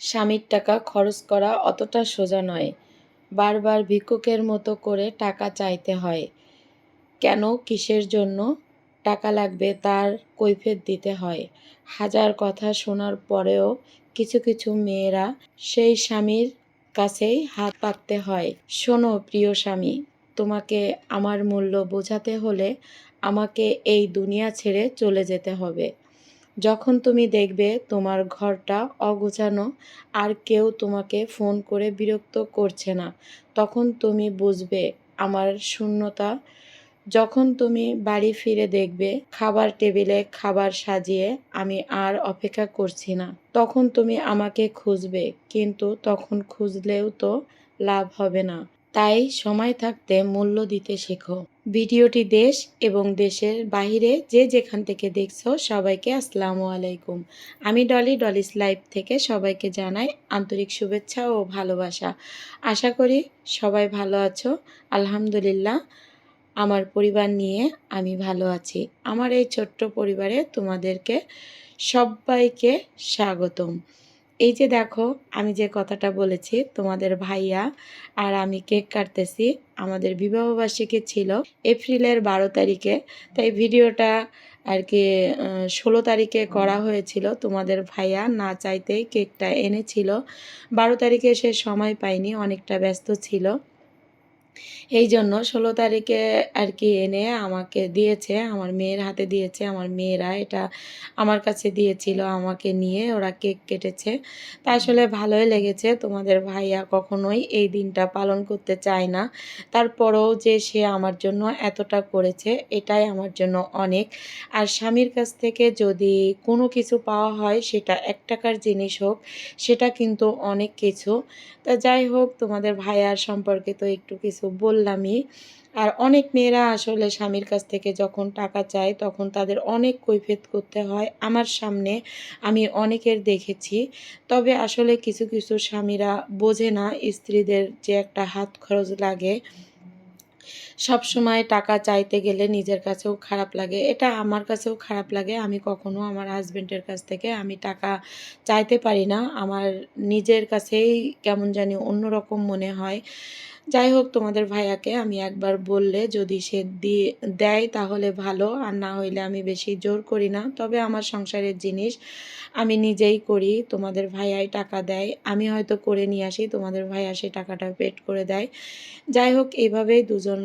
স্বামীর টাকা খরচ করা অতটা সোজা নয়। বারবার ভিক্ষুকের মতো করে টাকা চাইতে হয়। কেন, কিসের জন্য টাকা লাগবে তার কৈফিয়ত দিতে হয়। হাজার কথা শোনার পরেও কিছু কিছু মেয়েরা সেই স্বামীর কাছেই হাত পাততে হয়। শোনো প্রিয় স্বামী, তোমাকে আমার মূল্য বোঝাতে হলে আমাকে এই দুনিয়া ছেড়ে চলে যেতে হবে। যখন তুমি দেখবে তোমার ঘরটা অগোছানো আর কেউ তোমাকে ফোন করে বিরক্ত করছে না, তখন তুমি বুঝবে আমার শূন্যতা। যখন তুমি বাড়ি ফিরে দেখবে খাবার টেবিলে খাবার সাজিয়ে আমি আর অপেক্ষা করছি না, তখন তুমি আমাকে খুঁজবে, কিন্তু তখন খুঁজলেও তো লাভ হবে না। তাই সময় থাকতে মূল্য দিতে শেখো। ভিডিওটি দেশ এবং দেশের বাইরে যে যেখান থেকে দেখছো সবাইকে আসসালামু আলাইকুম। আমি ডলিস লাইফ থেকে সবাইকে জানাই আন্তরিক শুভেচ্ছা ও ভালোবাসা। আশা করি সবাই ভালো আছো। আলহামদুলিল্লাহ, আমার পরিবার নিয়ে আমি ভালো আছি। আমার এই ছোট্ট পরিবারে তোমাদেরকে সবাইকে স্বাগতম। এই যে দেখো, আমি যে কথাটা বলেছি, তোমাদের ভাইয়া আর আমি কেক কাটতেছি। আমাদের বিবাহবার্ষিকী ছিল এপ্রিলের 12 তারিখে, তাই ভিডিওটা আর কি 16 তারিখে করা হয়েছিল। তোমাদের ভাইয়া না চাইতেই কেকটা এনেছিল। 12 তারিখে সে সময় পায়নি, অনেকটা ব্যস্ত ছিল। এই জন্য 16 তারিখে আর কি এনে আমাকে দিয়েছে, আমার মেয়ের হাতে দিয়েছে। আমার মেয়েরা এটা আমার কাছে দিয়েছিল, আমাকে নিয়ে ওরা কেক কেটেছে। তা আসলে ভালোই লেগেছে। তোমাদের ভাইয়া কখনোই এই দিনটা পালন করতে চায় না, তারপরেও যে সে আমার জন্য এতটা করেছে, এটাই আমার জন্য অনেক। আর স্বামীর কাছ থেকে যদি কোনো কিছু পাওয়া হয়, সেটা 1 টাকার জিনিস হোক, সেটা কিন্তু অনেক কিছু। তা যাই হোক, তোমাদের ভাইয়ার সম্পর্কে তো একটু কিছু বললামই। আর অনেক মেয়েরা আসলে স্বামীর কাছ থেকে যখন টাকা চায় তখন তাদের অনেক কৈফিয়ত করতে হয়। আমার সামনে আমি অনেকের দেখেছি। তবে আসলে কিছু কিছু স্বামীরা বোঝে না স্ত্রীদের যে একটা হাত খরচ লাগে। সব সময় টাকা চাইতে গেলে নিজের কাছেও খারাপ লাগে, এটা আমার কাছেও খারাপ লাগে। আমি কখনো আমার হাজবেন্ডের কাছ থেকে আমি টাকা চাইতে পারি না, আমার নিজের কাছেই কেমন জানি অন্যরকম মনে হয়। যাই হোক, তোমাদের ভাইয়াকে আমি একবার বললে যদি সে দেয় তাহলে ভালো, আর না হইলে আমি বেশি জোর করি না। তবে আমার সংসারের জিনিস আমি নিজেই করি। তোমাদের ভাইয়াই টাকা দেয়, আমি হয়তো করে নিয়ে আসি, তোমাদের ভাইয়া সেই টাকাটা পেড করে দেয়। যাই হোক, এইভাবেই দুজন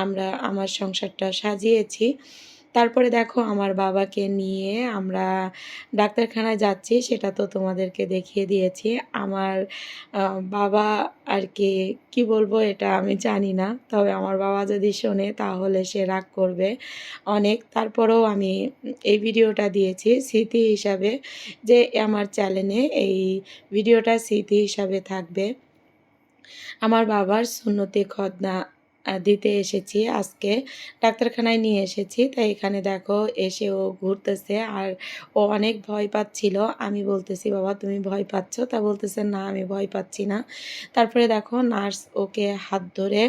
আমরা আমার সংসারটা সাজিয়েছি। তারপরে দেখো, আমার বাবাকে নিয়ে আমরা ডাক্তারখানায় যাচ্ছি, সেটা তো তোমাদেরকে দেখিয়ে দিয়েছি। আমার বাবা আর কি, কি বলবো এটা আমি জানি না, তবে আমার বাবা যদি শোনে তাহলে সে রাগ করবে অনেক। তারপরেও আমি এই ভিডিওটা দিয়েছি স্মৃতি হিসাবে, যে আমার চ্যানেলে এই ভিডিওটা স্মৃতি হিসাবে থাকবে। আমার বাবার সুন্নতি খতনা দিতে এসেছি আজকে, ডাক্তারখানায় নিয়ে এসেছি। তাই এখানে দেখো এসে ও ঘুরতেছে আর ও অনেক ভয় পাচ্ছিল। আমি বলতেছি বাবা তুমি ভয় পাচ্ছ? তা বলতেছে না আমি ভয় পাচ্ছি না। তারপরে দেখো নার্স ওকে হাত ধরে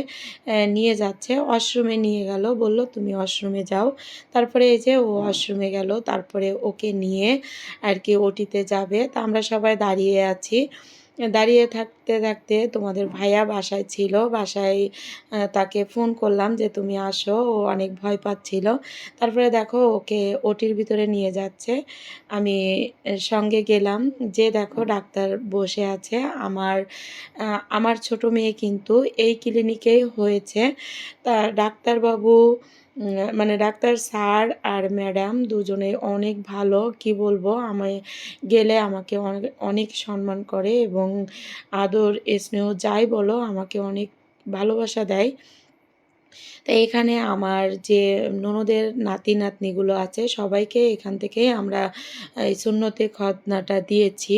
নিয়ে যাচ্ছে, ওয়াশরুমে নিয়ে গেল, বলল তুমি ওয়াশরুমে যাও। তারপরে এই যে ও ওয়াশরুমে গেল, তারপরে ওকে নিয়ে আর কি ওটিতে যাবে। তা আমরা সবাই দাঁড়িয়ে আছি। দাঁড়িয়ে থাকতে থাকতে তোমাদের ভাইয়া বাসায় ছিল, বাসায় তাকে ফোন করলাম যে তুমি আসো, ও অনেক ভয় পাচ্ছিল। তারপরে দেখো ওকে ওটির ভিতরে নিয়ে যাচ্ছে, আমি সঙ্গে গেলাম। যে দেখো ডাক্তার বসে আছে। আমার ছোট মেয়ে কিন্তু এই ক্লিনিকেই হয়েছে। তা ডাক্তারবাবু মানে ডাক্তার স্যার আর ম্যাডাম দুজনেই অনেক ভালো, কি বলবো। আমি গেলে আমাকে অনেক অনেক সম্মান করে এবং আদর স্নেহ যাই বলো আমাকে অনেক ভালোবাসা দেয়। তো এখানে আমার যে ননদের নাতি নাতনিগুলো আছে সবাইকে এখান থেকে আমরা এই সুন্নতে খতনাটা দিয়েছি।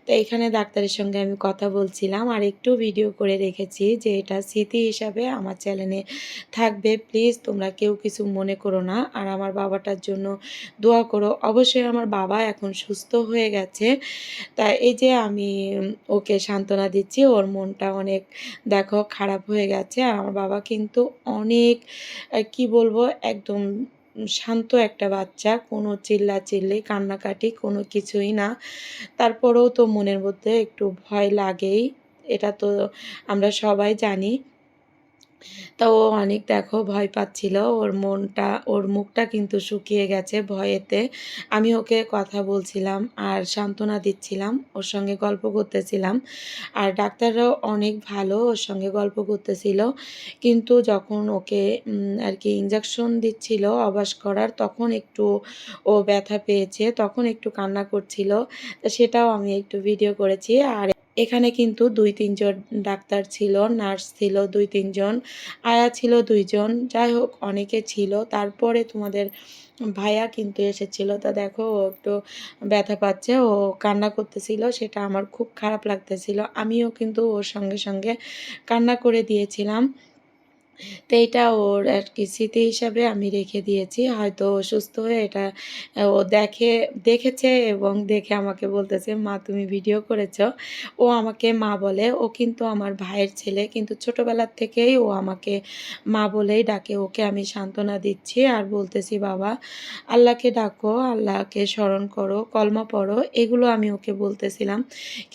তো এখানে ডাক্তারের সঙ্গে আমি কথা বলছিলাম আর একটু ভিডিও করে রেখেছি, যে এটা স্মৃতি হিসাবে আমার চ্যানেলে থাকবে। প্লিজ তোমরা কেউ কিছু মনে করো না, আর আমার বাবাটার জন্য দোয়া করো। অবশ্যই আমার বাবা এখন সুস্থ হয়ে গেছে। তা এই যে আমি ওকে সান্ত্বনা দিচ্ছি, ওর মনটা অনেক খারাপ হয়ে গেছে। আর আমার বাবা কিন্তু অনেক কি বলবো, একদম শান্ত একটা বাচ্চা, কোনো চিল্লাচিল্লি কান্নাকাটি কোনো কিছুই না। তারপরেও তো মনের মধ্যে একটু ভয় লাগেই, এটা তো আমরা সবাই জানি। তো ও অনেক দেখো ভয় পাচ্ছিল, ওর মুখটা কিন্তু শুকিয়ে গেছে ভয়েতে। আমি ওকে কথা বলছিলাম আর সান্ত্বনা দিচ্ছিলাম, ওর সঙ্গে গল্প করতেছিলাম। আর ডাক্তাররাও অনেক ভালো, ওর সঙ্গে গল্প করতেছিল। কিন্তু যখন ওকে আর কি ইঞ্জেকশন দিচ্ছিল অবাস করার, তখন একটু ও ব্যথা পেয়েছে, তখন একটু কান্না করছিল। তা সেটাও আমি একটু ভিডিও করেছি। আর এখানে কিন্তু ২-৩ জন ডাক্তার ছিল, নার্স ছিল ২-৩ জন, আয়া ছিল ২ জন। যাই হোক অনেকে ছিল। তারপরে তোমাদের ভাইয়া কিন্তু এসেছিল। তা দেখো ও একটু ব্যথা পাচ্ছে, ও কান্না করতেছিল, সেটা আমার খুব খারাপ লাগতেছিল। আমিও কিন্তু ওর সঙ্গে, সঙ্গে কান্না করে দিয়েছিলাম। তো এইটা ওর আর কি স্মৃতি হিসাবে আমি রেখে দিয়েছি। হয়তো ও সুস্থ হয়ে এটা ও দেখেছে এবং দেখে আমাকে বলতেছে, "মা তুমি ভিডিও করেছো?" ও আমাকে মা বলে। ও কিন্তু আমার ভাইয়ের ছেলে। কিন্তু ছোটোবেলার থেকেই ও আমাকে মা বলেই ডাকে। ওকে আমি সান্ত্বনা দিচ্ছি আর বলতেছি, "বাবা আল্লাহকে ডাকো, আল্লাহকে স্মরণ করো, কলমা পড়ো।" এগুলো আমি ওকে বলতেছিলাম।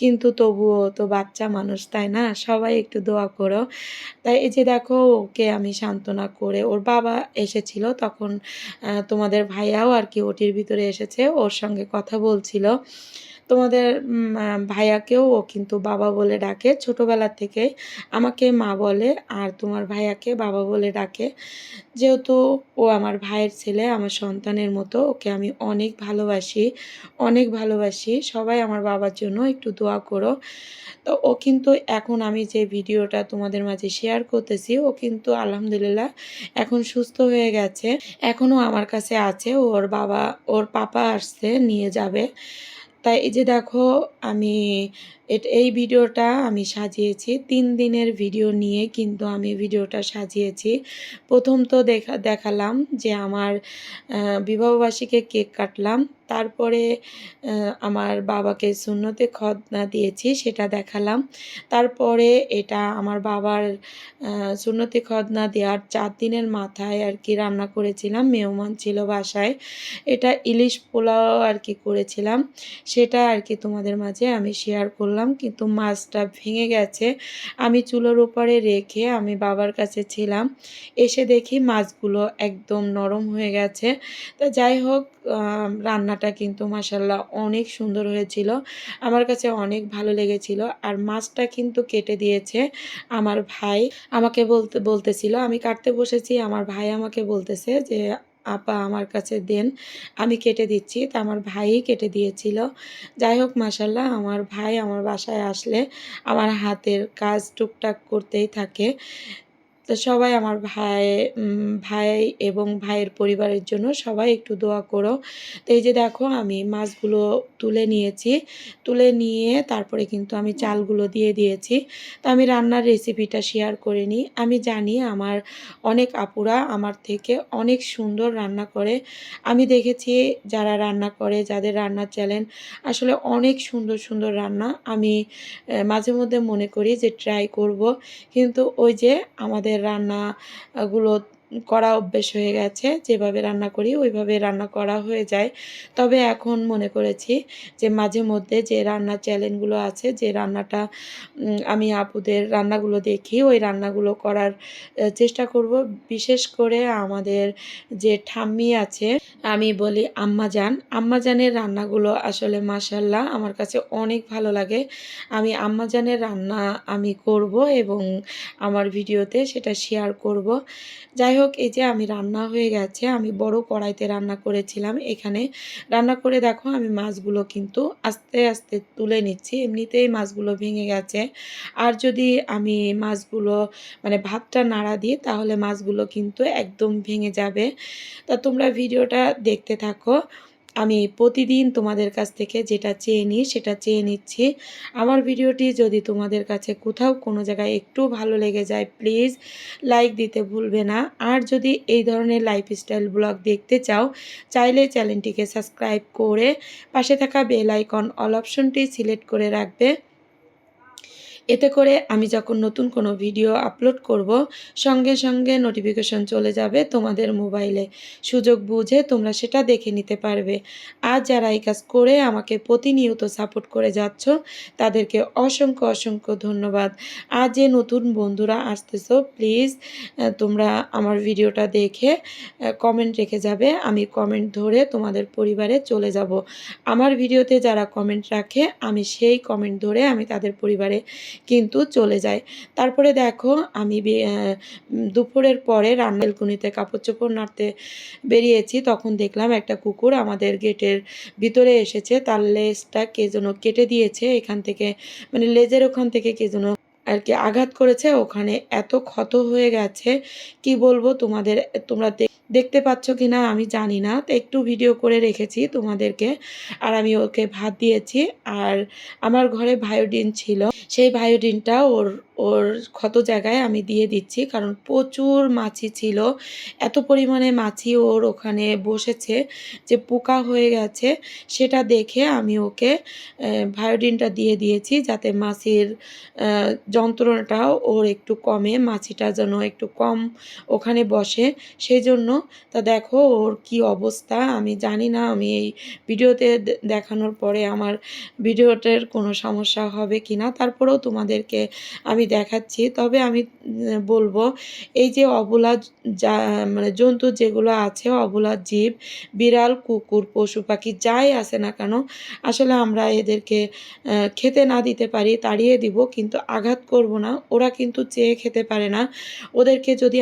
কিন্তু তবুও তো বাচ্চা মানুষ, তাই না? সবাই একটু দোয়া করো। তাই এই যে দেখো ওকে আমি সান্ত্বনা করে, ওর বাবা এসেছিল তখন, তোমাদের ভাইয়াও আর কি ওটির ভিতরে এসেছে, ওর সঙ্গে কথা বলছিল। তোমাদের ভাইয়াকেও ও কিন্তু বাবা বলে ডাকে ছোটোবেলা থেকেই, আমাকে মা বলে আর তোমার ভাইয়াকে বাবা বলে ডাকে। যেহেতু ও আমার ভাইয়ের ছেলে, আমার সন্তানের মতো, ওকে আমি অনেক ভালোবাসি, অনেক ভালোবাসি। সবাই আমার বাবার জন্য একটু দোয়া করো। তো ও কিন্তু এখন আমি যে ভিডিওটা তোমাদের মাঝে শেয়ার করতেছি, ও কিন্তু আলহামদুলিল্লাহ এখন সুস্থ হয়ে গেছে। এখনও আমার কাছে আছে। ওর পাপা আসছে নিয়ে যাবে। তাই এই যে দেখো আমি এই ভিডিওটা আমি সাজিয়েছি ৩ দিনের ভিডিও নিয়ে, কিন্তু আমি ভিডিওটা সাজিয়েছি। প্রথম তো দেখালাম যে আমার বিবাহবার্ষিকীর কেক কাটলাম। তারপরে আমার বাবাকে সুন্নতে খতনা দিয়েছি, সেটা দেখালাম। তারপরে এটা আমার বাবার সুন্নতে খতনা দেওয়ার ৪ দিনের মাথায় আর কি রান্না করেছিলাম, মেহমান ছিল বাসায়। এটা ইলিশ পোলাও আর কি করেছিলাম, সেটা আর কি তোমাদের মাঝে আমি শেয়ার করলাম। কিন্তু মাছটা ভেঙে গেছে, আমি চুলোর উপরে রেখে আমি বাবার কাছে ছিলাম, এসে দেখি মাছগুলো একদম নরম হয়ে গেছে। তো যাই হোক রান্নাটা কিন্তু মাশাআল্লাহ অনেক সুন্দর হয়েছিল, আমার কাছে অনেক ভালো লেগেছিল। আর মাছটা কিন্তু কেটে দিয়েছে আমার ভাই, আমাকে বলতেছিল, আমি কাটতে বসেছি, আমার ভাই আমাকে বলতেছে যে, "আপা আমার কাছে দেন, আমি কেটে দিচ্ছি।" তা আমার ভাইই কেটে দিয়েছিল। যাই হোক মাশাআল্লাহ আমার ভাই আমার বাসায় আসলে আমার হাতের কাজ টুকটাক করতেই থাকে। তো সবাই আমার ভাই এবং ভাইয়ের পরিবারের জন্য সবাই একটু দোয়া করো। তো এই যে দেখো আমি মাছগুলো তুলে নিয়েছি। তুলে নিয়ে তারপরে কিন্তু আমি চালগুলো দিয়ে দিয়েছি। তো আমি রান্নার রেসিপিটা শেয়ার করে নিই। আমি জানি আমার অনেক আপুরা আমার থেকে অনেক সুন্দর রান্না করে। আমি দেখেছি যারা রান্না করে, যাদের রান্নার চ্যানেল আসলে অনেক সুন্দর, সুন্দর রান্না। আমি মাঝে মধ্যে মনে করি যে ট্রাই করব। কিন্তু ওই যে আমাদের রান্নাগুলো করা অভ্যেস হয়ে গেছে, যেভাবে রান্না করি ওইভাবে রান্না করা হয়ে যায়। তবে এখন মনে করেছি যে মাঝে মধ্যে যে রান্নার চ্যানেলগুলো আছে, যে রান্নাটা আমি আপুদের রান্নাগুলো দেখি, ওই রান্নাগুলো করার চেষ্টা করব। বিশেষ করে আমাদের যে ঠাম্মি আছে, আমি বলি আম্মাজান, আম্মাজানের রান্নাগুলো আসলে মাশাআল্লাহ আমার কাছে অনেক ভালো লাগে। আমি আম্মাজানের রান্না আমি করব এবং আমার ভিডিওতে সেটা শেয়ার করব। যাই হোক এই যে আমি রান্না হয়ে গেছে, আমি বড় কড়াইতে রান্না করেছিলাম। এখানে রান্না করে দেখো আমি মাছগুলো কিন্তু আস্তে, আস্তে তুলে নিচ্ছি। এমনিতেই মাছগুলো ভেঙে গেছে। আর যদি আমি মাছগুলো মানে ভাতটা নাড়া দিই তাহলে মাছগুলো কিন্তু একদম ভেঙে যাবে। তা তোমরা ভিডিওটা দেখতে থাকো। আমি প্রতিদিন তোমাদের কাছ থেকে যেটা চেয়ে নিই সেটা চেয়ে নিচ্ছি। আমার ভিডিওটি যদি তোমাদের কাছে কোথাও কোনো জায়গায় একটু ভালো লেগে যায়, প্লিজ লাইক দিতে ভুলবে না। আর যদি এই ধরনের লাইফস্টাইল ব্লগ দেখতে চাও, চাইলে চ্যানেলটিকে সাবস্ক্রাইব করে পাশে থাকা বেল আইকন অল অপশনটি সিলেক্ট করে রাখবে। এতে করে আমি যখন নতুন কোনো ভিডিও আপলোড করব, সঙ্গে সঙ্গে নোটিফিকেশন চলে যাবে তোমাদের মোবাইলে। সুযোগ বুঝে তোমরা সেটা দেখে নিতে পারবে। আর যারা এই কাজ করে আমাকে প্রতিনিয়ত সাপোর্ট করে যাচ্ছ, তাদেরকে অসংখ্য অসংখ্য ধন্যবাদ। আর যে নতুন বন্ধুরা আসতেছো, প্লিজ তোমরা আমার ভিডিওটা দেখে কমেন্ট রেখে যাবে। আমি কমেন্ট ধরে তোমাদের পরিবারে চলে যাব। আমার ভিডিওতে যারা কমেন্ট রাখে, আমি সেই কমেন্ট ধরে আমি তাদের পরিবারে কিন্তু চলে যায়। তারপরে দেখো আমি দুপুরের পরে বেলকনিতে কাপড়-চোপড় নাড়তে বেরিয়েছি, তখন দেখলাম একটা কুকুর আমাদের গেটের ভিতরে এসেছে। তার লেজটা কে যেন কেটে দিয়েছে, এখান থেকে মানে লেজের ওখান থেকে কে যেন আর কি আঘাত করেছে। ওখানে এত ক্ষত হয়ে গেছে, কি বলবো তোমাদের, তোমরা দেখতে পাচ্ছ কিনা আমি জানি না। তো একটু ভিডিও করে রেখেছি তোমাদেরকে। আর আমি ওকে ভাত দিয়েছি। আর আমার ঘরে ভায়োডিন ছিল, সেই ভায়োডিনটা ওর ওর ক্ষত জায়গায় আমি দিয়ে দিচ্ছি, কারণ প্রচুর মাছি ছিল। এত পরিমাণে মাছি ওর ওখানে বসেছে যে পোকা হয়ে গেছে। সেটা দেখে আমি ওকে ভায়োডিনটা দিয়ে দিয়েছি, যাতে মাছির যন্ত্রণাটাও ওর একটু কমে, মাছিটা যেন একটু কম ওখানে বসে সেই জন্য। তা দেখো ওর কি অবস্থা, আমি জানি না আমি এই ভিডিওতে দেখানোর পরে আমার ভিডিওটার কোনো সমস্যা হবে কি না। তারপরেও তোমাদেরকে আমি দেখাচ্ছি। তবে আমি বলবো, এই যে অবলা যা মানে জন্তু যেগুলো আছে, অবলা জীব, বিড়াল, কুকুর, পশু পাখি যাই আছে না কেন, আসলে আমরা এদেরকে খেতে না দিতে পারি, তাড়িয়ে দিব, কিন্তু আঘাত করব না। ওরা কিন্তু চেয়ে খেতে পারে না। ওদেরকে যদি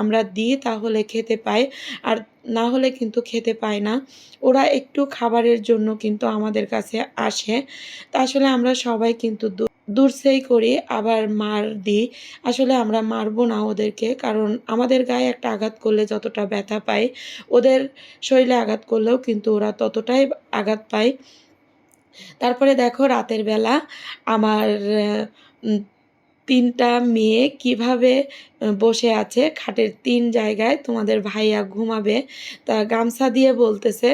আমরা দিই তাহলে খেতে পায়, আর না হলে কিন্তু খেতে পায় না। ওরা একটু খাবারের জন্য কিন্তু আমাদের কাছে আসে। তা আসলে আমরা সবাই কিন্তু দুরছেই করি, আবার মার দিই। আসলে আমরা মারবো না ওদেরকে, কারণ আমাদের গায়ে একটা আঘাত করলে যতটা ব্যথা পাই, ওদের শরীরে আঘাত করলেও কিন্তু ওরা ততটাই আঘাত পায়। তারপরে দেখো রাতের বেলা আমার উম ৩ টা মেয়ে কিভাবে বসে আছে খাটের ৩ জায়গায়, তোমাদের ভাইয়া ঘুমাবে। তা গামছা দিয়ে বলতেছে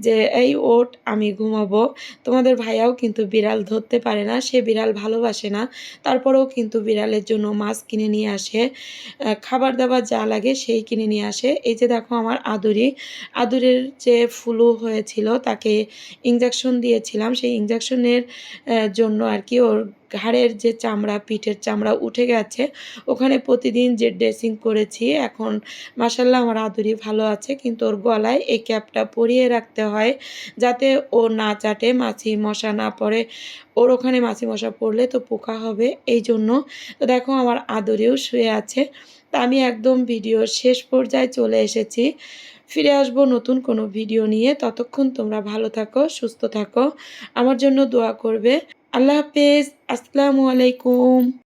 যে, "এই ওঠ, আমি ঘুমাবো।" তোমাদের ভাইয়াও কিন্তু বিড়াল ধরতে পারে না, সে বিড়াল ভালোবাসে না। তারপরেও কিন্তু বিড়ালের জন্য মাছ কিনে নিয়ে আসে, খাবার-দাবার যা লাগে সেই কিনে নিয়ে আসে। এই যে দেখো আমার আদুরের যে ফ্লু হয়েছিল, তাকে ইনজেকশন দিয়েছিলাম। সেই ইনজেকশনের জন্য আর কি ওর ঘাড়ের যে চামড়া, পিঠের চামড়া উঠে গেছে। ওখানে প্রতিদিন যে ড্রেসিং করেছি। এখন মাশাআল্লাহ আমার আদুরি ভালো আছে, কিন্তু ওর গলায় এই ক্যাপটা পরিয়ে রাখতে হয়, যাতে ও না চাটে, মাছি মশা না পড়ে। ওর ওখানে মাছি মশা পড়লে তো পোকা হবে, এই জন্য। তো দেখো আমার আদুরিও শুয়ে আছে। তা আমি একদম ভিডিওর শেষ পর্যায়ে চলে এসেছি। ফিরে আসবো নতুন কোনো ভিডিও নিয়ে। ততক্ষণ তোমরা ভালো থাকো, সুস্থ থাকো, আমার জন্য দোয়া করবে। আল্লাহ হাফেজ। আসসালামু আলাইকুম।